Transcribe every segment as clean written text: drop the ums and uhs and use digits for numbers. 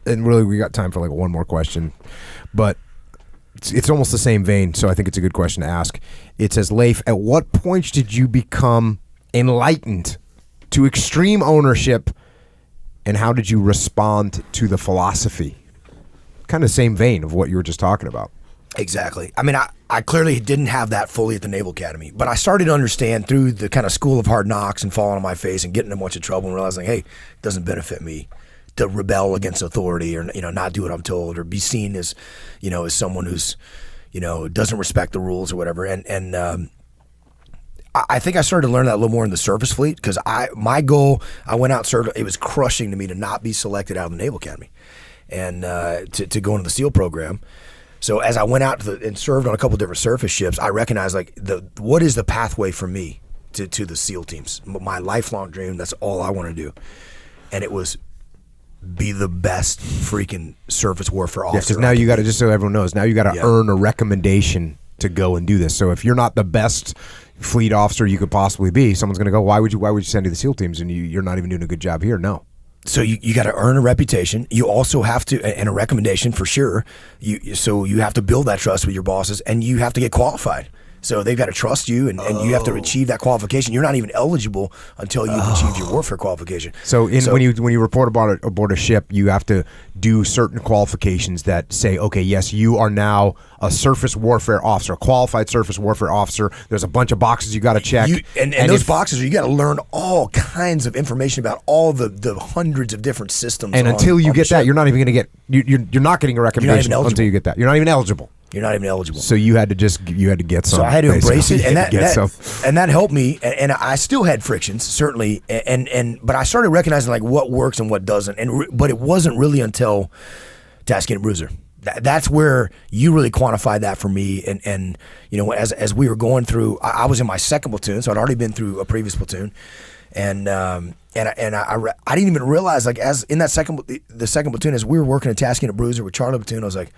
and really we got time for like one more question, but it's almost the same vein, so I think it's a good question to ask. It says, Leif, at what point did you become enlightened to extreme ownership, and how did you respond to the philosophy? Kind of same vein of what you were just talking about. Exactly. I mean, I clearly didn't have that fully at the Naval Academy, but I started to understand through the kind of school of hard knocks and falling on my face and getting in a bunch of trouble and realizing, hey, it doesn't benefit me to rebel against authority or, not do what I'm told or be seen as, as someone who's, doesn't respect the rules or whatever. And I think I started to learn that a little more in the surface fleet because my goal, I went out and served, it was crushing to me to not be selected out of the Naval Academy and to go into the SEAL program. So as I went out and served on a couple different surface ships, I recognized what is the pathway for me to the SEAL teams? My lifelong dream, that's all I want to do. And it was be the best freaking surface warfare officer. Yeah, because now you got to, just so everyone knows, now you got to earn a recommendation to go and do this. So if you're not the best fleet officer you could possibly be, someone's going to go, why would you send you to the SEAL teams and you're not even doing a good job here? No. So you got to earn a reputation. You also have to, and a recommendation for sure. So you have to build that trust with your bosses, and you have to get qualified. So they've got to trust you, and you have to achieve that qualification. You're not even eligible until you've achieved your warfare qualification. So when you report aboard a ship, you have to do certain qualifications that say, okay, yes, you are now a surface warfare officer, a qualified surface warfare officer. There's a bunch of boxes you got to check. And those boxes, you got to learn all kinds of information about all the hundreds of different systems. And until you get that, you're not even going to get, you're not getting a recommendation until you get that. You're not even eligible. You're not even eligible. So you had to get some. So I had to embrace it, and that helped me. And I still had frictions, certainly. But I started recognizing like what works and what doesn't. But it wasn't really until Task Unit Bruiser. That's where you really quantified that for me. And as we were going through, I was in my second platoon, so I'd already been through a previous platoon, and I didn't even realize like as in that the second platoon as we were working at Task Unit Bruiser with Charlie platoon, I was like,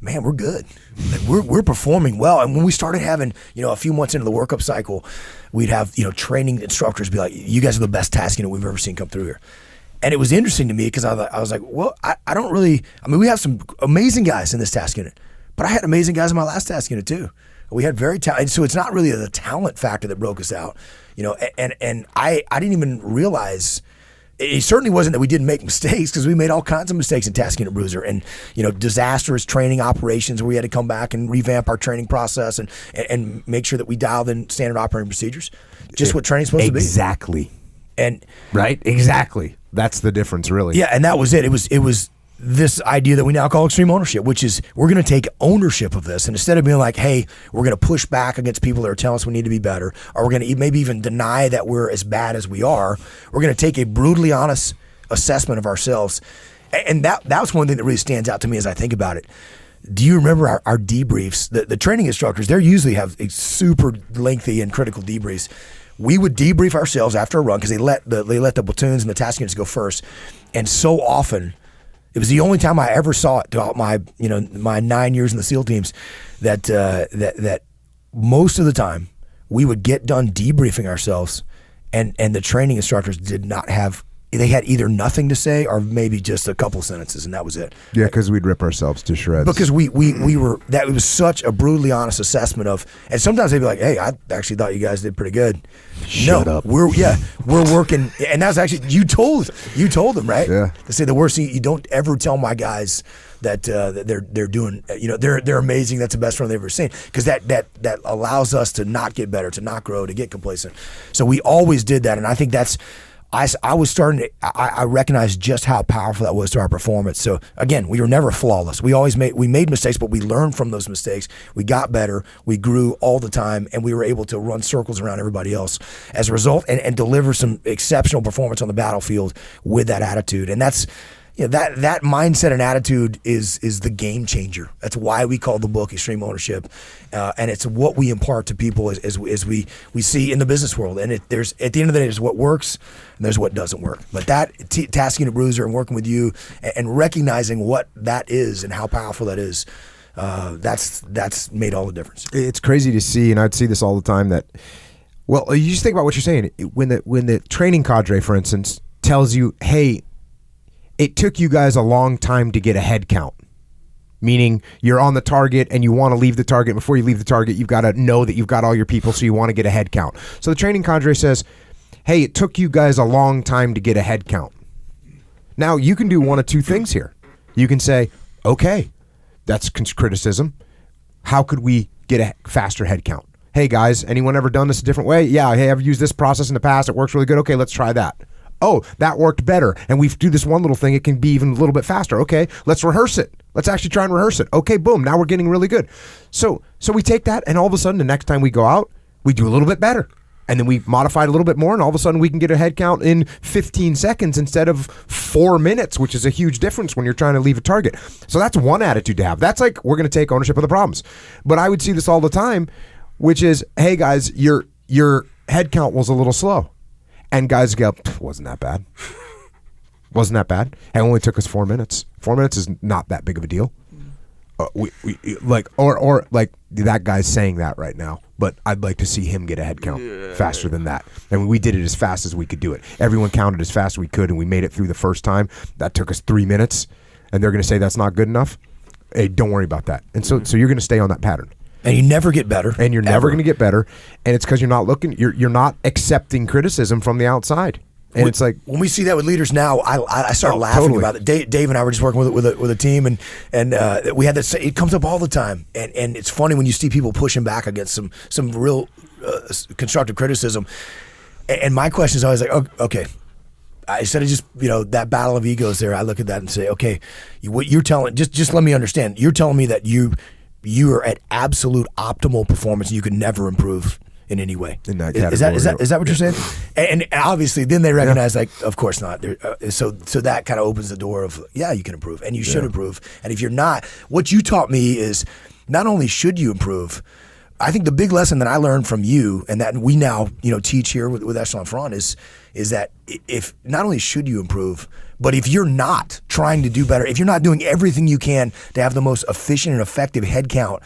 man, we're good. Like we're performing well. And when we started having, a few months into the workup cycle, we'd have, training instructors be like, you guys are the best task unit we've ever seen come through here. And it was interesting to me because I was like, well, I don't really, we have some amazing guys in this task unit, but I had amazing guys in my last task unit too. We had very talented, so it's not really the talent factor that broke us out, and I didn't even realize. It certainly wasn't that we didn't make mistakes because we made all kinds of mistakes in Task Unit Bruiser and, disastrous training operations where we had to come back and revamp our training process and make sure that we dialed in standard operating procedures. Just what training's supposed to be. Exactly. And right? Exactly. That's the difference, really. Yeah, and that was it. It was this idea that we now call extreme ownership, which is we're going to take ownership of this. And instead of being like, hey, we're going to push back against people that are telling us we need to be better, or we're going to maybe even deny that we're as bad as we are, we're going to take a brutally honest assessment of ourselves. And that was one thing that really stands out to me as I think about it. Do you remember our debriefs? The training instructors, they usually have a super lengthy and critical debriefs. We would debrief ourselves after a run because they let the platoons and the task units go first. And so often, it was the only time I ever saw it throughout my 9 years in the SEAL teams that most of the time we would get done debriefing ourselves and the training instructors did not have, they had either nothing to say or maybe just a couple sentences and that was it. Yeah, because we'd rip ourselves to shreds. Because we were, that was such a brutally honest assessment of, and sometimes they'd be like, hey, I actually thought you guys did pretty good. Shut up. We're working, and that's actually, you told them, right? Yeah. To say the worst thing, you don't ever tell my guys that they're doing, they're amazing. That's the best run they've ever seen. Because that allows us to not get better, to not grow, to get complacent. So we always did that, and I think that's, I was starting to, I recognized just how powerful that was to our performance. So again, we were never flawless. We made mistakes, but we learned from those mistakes. We got better. We grew all the time, and we were able to run circles around everybody else as a result and deliver some exceptional performance on the battlefield with that attitude. And that's, that mindset and attitude is the game changer. That's why we call the book Extreme Ownership, and it's what we impart to people as we see in the business world. And there's at the end of the day, there's what works and there's what doesn't work. But that Task Unit Bruiser and working with you and recognizing what that is and how powerful that is, that's made all the difference. It's crazy to see, and I'd see this all the time. That, well, you just think about what you're saying. When the training cadre, for instance, tells you, hey, it took you guys a long time to get a head count. Meaning you're on the target and you want to leave the target. Before you leave the target, you've got to know that you've got all your people, so you want to get a head count. So the training cadre says, hey, it took you guys a long time to get a head count. Now, you can do one of two things here. You can say, okay, that's criticism. How could we get a faster head count? Hey, guys, anyone ever done this a different way? Yeah, hey, I've used this process in the past. It works really good. Okay, let's try that. Oh, that worked better. And we do this one little thing. It can be even a little bit faster. Okay, let's rehearse it. Let's actually try and rehearse it. Okay, boom. Now we're getting really good. So we take that, and all of a sudden, the next time we go out, we do a little bit better. And then we modify it a little bit more, and all of a sudden we can get a head count in 15 seconds instead of 4 minutes, which is a huge difference when you're trying to leave a target. So that's one attitude to have. That's like, we're going to take ownership of the problems. But I would see this all the time, which is, hey, guys, your head count was a little slow. And guys go, wasn't that bad. Wasn't that bad. It only took us 4 minutes. 4 minutes is not that big of a deal. We like that guy's saying that right now, but I'd like to see him get a head count faster than that. And we did it as fast as we could do it. Everyone counted as fast as we could, and we made it through the first time. That took us 3 minutes, and they're going to say that's not good enough. Hey, don't worry about that. And so you're going to stay on that pattern. And you never get better. And you're never going to get better. And it's because you're not looking. You're not accepting criticism from the outside. And it's like, when we see that with leaders now, I start laughing about it. Dave and I were just working with a team, and we had that. It comes up all the time, and it's funny when you see people pushing back against some real constructive criticism. And my question is always like, oh, okay. Instead of just that battle of egos there, I look at that and say, okay, what you're telling, just let me understand. You're telling me that you are at absolute optimal performance and you can never improve in any way. In that category. Is that what you're saying? And obviously then they recognize like, of course not. So that kind of opens the door of, yeah, you can improve and you should improve. And if you're not, what you taught me is not only should you improve, I think the big lesson that I learned from you and that we now teach here with Echelon Front is that if not only should you improve, but if you're not trying to do better, if you're not doing everything you can to have the most efficient and effective head count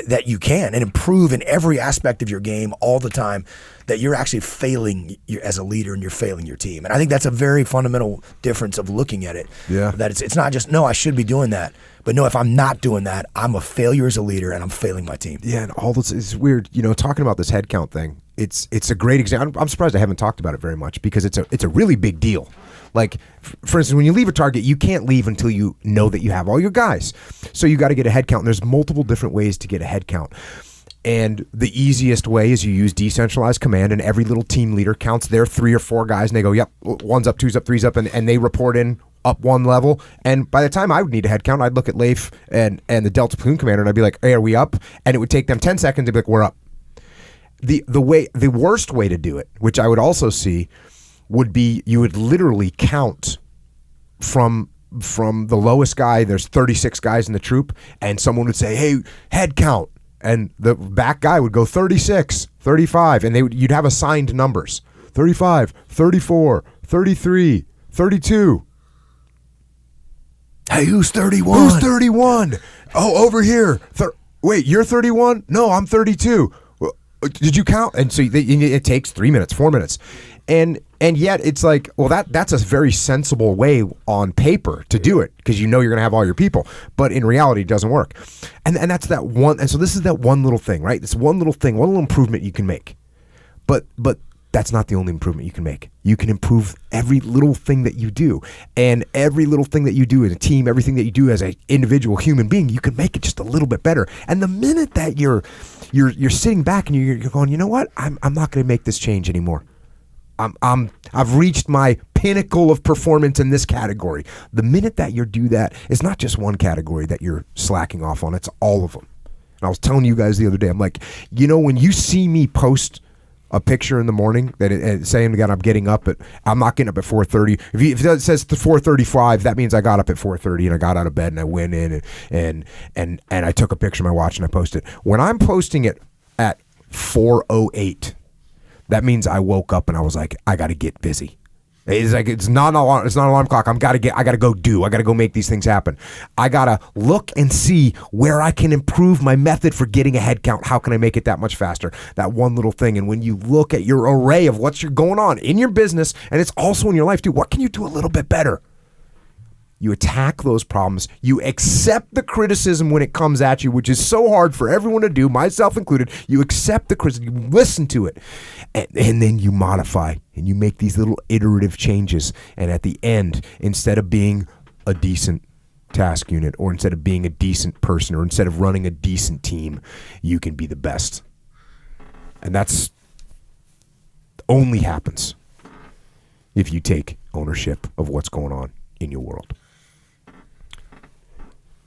that you can and improve in every aspect of your game all the time, that you're actually failing as a leader and you're failing your team. And I think that's a very fundamental difference of looking at it. Yeah. That it's not just, no, I should be doing that. But no, if I'm not doing that, I'm a failure as a leader and I'm failing my team. Yeah, and all this is weird. Talking about this head count thing, it's a great example. I'm surprised I haven't talked about it very much because it's a really big deal. Like, for instance, when you leave a target, you can't leave until you know that you have all your guys. So you got to get a head count. And there's multiple different ways to get a head count. And the easiest way is you use decentralized command, and every little team leader counts their 3 or 4 guys, and they go, yep, 1's up, 2's up, 3's up, and they report in up 1 level. And by the time I would need a head count, I'd look at Leif and the Delta Platoon commander, and I'd be like, hey, are we up? And it would take them 10 seconds to be like, we're up. The worst way to do it, which I would also see, would be you would literally count from the lowest guy. There's 36 guys in the troop, and someone would say, hey, head count. And the back guy would go 36, 35, and you'd have assigned numbers. 35, 34, 33, 32. Hey, who's 31? Who's 31? Oh, over here. Wait, you're 31? No, I'm 32. Did you count? And so it takes 3 minutes, 4 minutes. And yet it's like, well, that's a very sensible way on paper to do it because you're going to have all your people. But in reality, it doesn't work. And that's that one. And so this is that one little thing, right? This one little thing, one little improvement you can make. But that's not the only improvement you can make. You can improve every little thing that you do. And every little thing that you do as a team, everything that you do as an individual human being, you can make it just a little bit better. And the minute that you're sitting back and you're going, you know what? I'm not going to make this change anymore. I've reached my pinnacle of performance in this category. The minute that you do that, it's not just one category that you're slacking off on, it's all of them. And I was telling you guys the other day, I'm like, when you see me post a picture in the morning that saying that I'm getting up I'm not getting up at 4:30. If it says 4:35, that means I got up at 4:30 and I got out of bed and I went in and I took a picture of my watch and I posted it. When I'm posting it at 4:08, that means I woke up and I was like, I got to get busy. It's like it's not an alarm clock. I got to go make these things happen. I got to look and see where I can improve my method for getting a head count. How can I make it that much faster? That one little thing. And when you look at your array of what's going on in your business, and it's also in your life too, what can you do a little bit better? You attack those problems. You accept the criticism when it comes at you, which is so hard for everyone to do, myself included. You accept the criticism, you listen to it, and then you modify, and you make these little iterative changes. And at the end, instead of being a decent task unit, or instead of being a decent person, or instead of running a decent team, you can be the best. And that's only happens if you take ownership of what's going on in your world.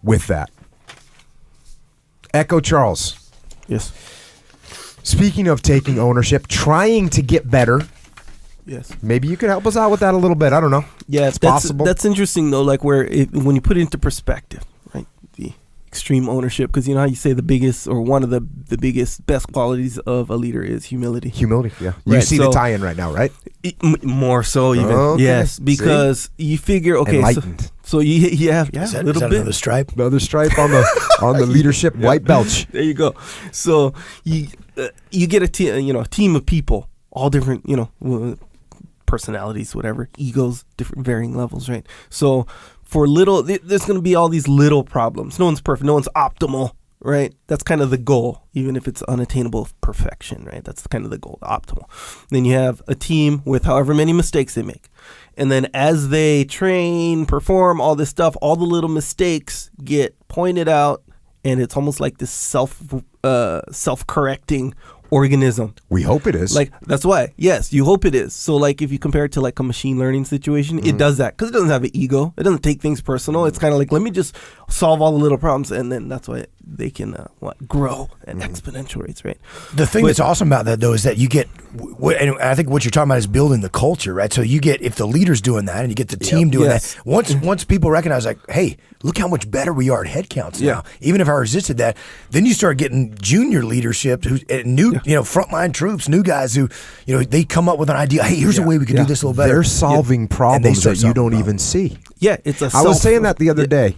With that, Echo Charles. Yes. Speaking of taking ownership, trying to get better. Yes. Maybe you could help us out with that a little bit. I don't know. Yeah, it's possible. That's interesting though. Like when you put it into perspective, right? The extreme ownership, because you know how you say the biggest or one of the biggest best qualities of a leader is humility. Humility, yeah. You Right, see the tie-in right now, right? More so even. Okay. Yes, because you figure, okay, Enlightened. So you have Is a that little bit. another stripe? Another stripe on the leadership white belt. There you go. So you get a team of people, all different, personalities, whatever, egos, different varying levels, right? So for there's going to be all these little problems. No one's perfect. No one's optimal, right? That's kind of the goal, even if it's unattainable of perfection, right? That's kind of the goal, optimal. Then you have a team with however many mistakes they make. And then as they train, perform, all this stuff, all the little mistakes get pointed out, and it's almost like this self-correcting organism. We hope it is. Like, that's why. Yes, you hope it is. So, like, if you compare it to, like, a machine learning situation, it does that. Because it doesn't have an ego. It doesn't take things personal. It's kind of like, let me just solve all the little problems, and then that's why they can, grow at exponential rates, right? The thing that's awesome about that, though, is that you get, and I think what you're talking about is building the culture, right? So you get, if the leader's doing that, and you get the team doing that, once people recognize, like, hey, look how much better we are at head counts now. Even if I resisted that, then you start getting junior leadership, new, frontline troops, new guys who, they come up with an idea. Hey, here's a way we could do this a little better. They're solving problems that you don't even see. Yeah, it's I was saying that the other day.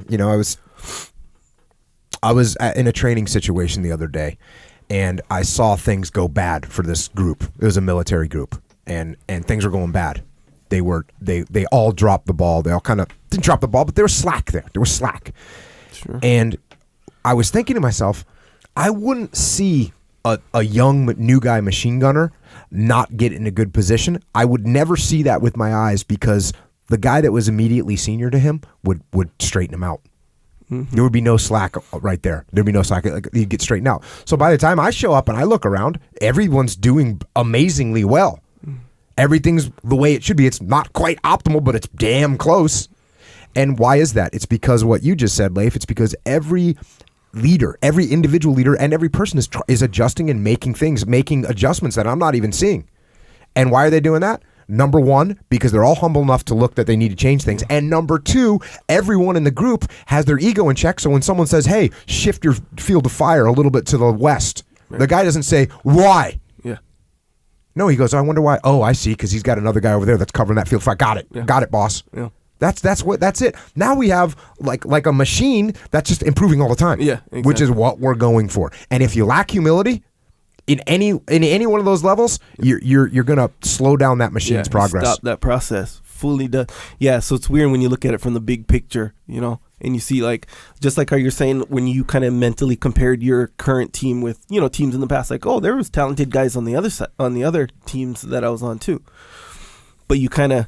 I was in a training situation the other day, and I saw things go bad for this group. It was a military group, and things were going bad. They all dropped the ball. They all kind of didn't drop the ball, but there was slack there. There was slack. Sure. And I was thinking to myself, I wouldn't see a young new guy machine gunner not get in a good position. I would never see that with my eyes, because the guy that was immediately senior to him would straighten him out. There would be no slack right there. There'd be no slack. He'd get straightened out. So by the time I show up and I look around, everyone's doing amazingly well. Everything's the way it should be. It's not quite optimal, but it's damn close. And why is that? It's because what you just said, Leif. It's because every leader, every individual leader, and every person is adjusting and making adjustments that I'm not even seeing. And why are they doing that? Number one, because they're all humble enough to look that they need to change things. And number two, everyone in the group has their ego in check. So when someone says, hey, shift your field of fire a little bit to the west, the guy doesn't say, why? Yeah. No, he goes, I wonder why. Oh, I see, because he's got another guy over there that's covering that field of fire. Got it. Yeah. Got it, boss. Yeah. That's it. Now we have like a machine that's just improving all the time. Yeah, exactly. Which is what we're going for. And if you lack humility in any one of those levels, you're gonna slow down that machine's progress. Stop that process. Fully does. Yeah, so it's weird when you look at it from the big picture, and you see, like, just like how you're saying, when you kind of mentally compared your current team with, teams in the past, like, oh, there was talented guys on the other side, on the other teams that I was on too. But you kind of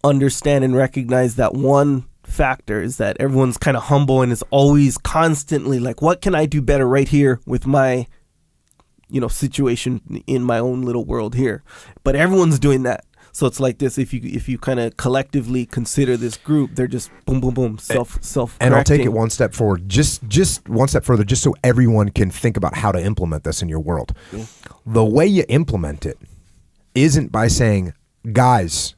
understand and recognize that one factor is that everyone's kind of humble and is always constantly like, what can I do better right here with my, situation in my own little world here. But everyone's doing that. So it's like this, if you kind of collectively consider this group, they're just boom, boom, boom, self. And I'll take it one step forward, just one step further, just so everyone can think about how to implement this in your world. Yeah. The way you implement it isn't by saying, guys,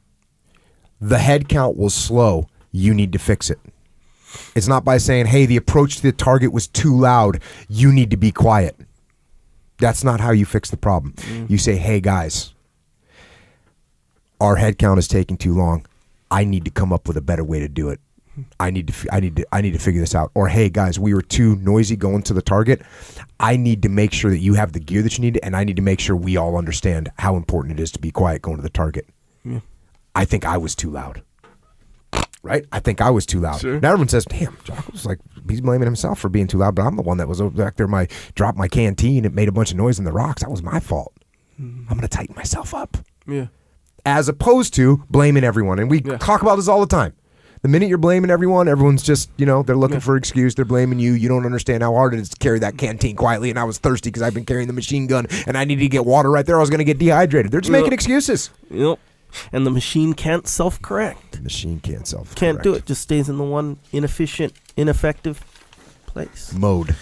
the head count was slow, you need to fix it. It's not by saying, hey, the approach to the target was too loud, you need to be quiet. That's not how you fix the problem. You say, hey, guys, our head count is taking too long. I need to come up with a better way to do it. I need to figure this out. Or, hey, guys, we were too noisy going to the target. I need to make sure that you have the gear that you need, and I need to make sure we all understand how important it is to be quiet going to the target. Yeah. I think I was too loud. Right? I think I was too loud. Sure. Now everyone says, damn, Jocko's like, he's blaming himself for being too loud, but I'm the one that was over back there, dropped my canteen, it made a bunch of noise in the rocks. That was my fault. I'm going to tighten myself up. Yeah. As opposed to blaming everyone. And we talk about this all the time. The minute you're blaming everyone, everyone's just, they're looking for an excuse. They're blaming you. You don't understand how hard it is to carry that canteen quietly. And I was thirsty because I've been carrying the machine gun and I needed to get water right there. I was going to get dehydrated. They're just making excuses. Yep. And the machine can't self-correct. The machine can't self-correct. Can't do it. Just stays in the one inefficient, ineffective place. Mode.